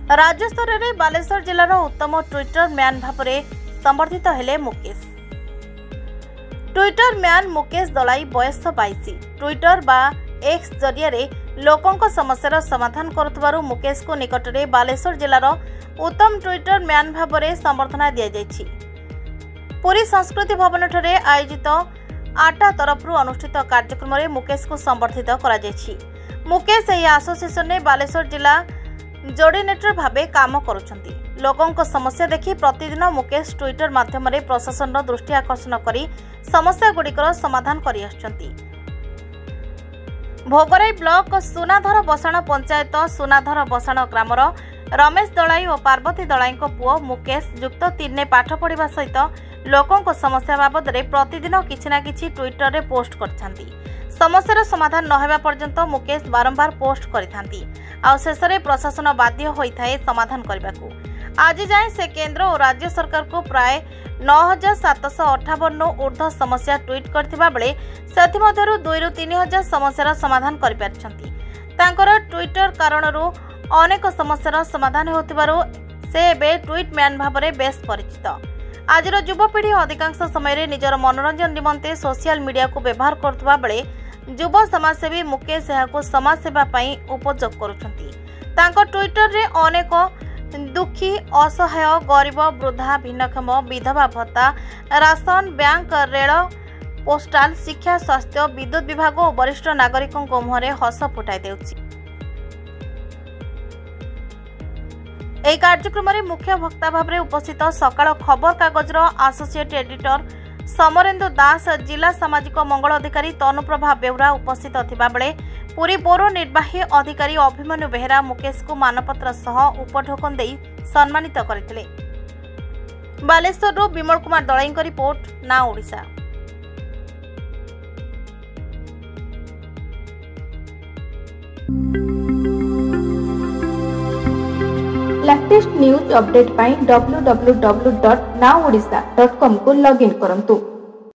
राज्य स्तर में बालेश्वर जिलार उत्तम ट्विटर मैन भाव संबर्धित हेले मुकेश। ट्विटर मैन मुकेश दलाई बयस 22 ट्विटर बा एक्स जरिया लोकों समस्यार समाधान करुथबारु मुकेश को निकट में बालेश्वर जिलार उत्तम ट्विटर मैन भाव संबर्धना दि जाइछि। पुरी संस्कृति भवन ठारे आयोजित आटा तरफ अनुष्ठित कार्यक्रम में मुकेश को संबर्धित करा जाइछि। मुकेश यह एसोसिएशन ने बालेश्वर जिला जोर्डिनेटर भावे काम करुछंती। लोकों समस्या देखि प्रतिदिन मुकेश ट्विटर माध्यम प्रशासन दृष्टि आकर्षण करी समस्या गुड़िकर समाधान करि आछंती। भोगराई ब्लॉक सुनाधर बसाण पंचायत सुनाधर बसाण ग्रामर रमेश दलाई और पार्वती दलाई पुओ मुकेश युक्त 3 ने पाठ पढ़ा सहित लोकों समस्या बाबद प्रतिदिन किछि ना किछि ट्विटर रे पोस्ट करछंती। समस्यार समाधान नहेबा पर्यंत मुकेश बारंबार पोस्ट करिथांती। आ शेषरे प्रशासन बाध्य होइथाए समाधान करबाकू। आज जाए से केंद्र और राज्य सरकार को प्राय 9758 ऊर्ध्व समस्या ट्वीट करथिबा बेले सेथिमध्यरु 2 ରୁ 3000 समस्यार समाधान करि पारछंती। तांकर ट्विटर कारणरू अनेक समस्यार समाधान होतिबारु से एबे ट्वीट मैन भाबरे बेस परिचित। आजर युवपीढ़ी अधिकांश समय निजर मनोरंजन निमंते सोशल मीडिया को व्यवहार करथबा बेले युव समाजसेवी मुकेश को समाजसेवा पई उपयोग करुछंती। तांको ट्विटर रे अनेक दुखी असहाय गरीब वृद्धा भिन्नक्षम विधवा भत्ता राशन बैंक रेल पोस्टाल शिक्षा स्वास्थ्य विद्युत विभाग और वरिष्ठ नागरिकों मुहरे हस फुटाई देउछि। এই কার্যক্রমে মুখ্য বক্তা ভাবে উপস্থিত সকাল খবর কাগজর আসোসিয়েট এডিटर समरेंदु दास जिला सामाजिक मंगल अधिकारी तनुप्रभा बेउरा उपस्थित थिबा बेले पुरी पौर निर्वाही अधिकारी अभिमन्यु बेहेरा मुकेश को मानपत्र सह उपढोकन देई सम्मानित करथिले। बालेश्वर विमल कुमार दलाई रिपोर्ट ना ओडिशा। लेटेस्ट न्यूज अपडेट पाई www.nowodisha.com को लॉगिन करंतु।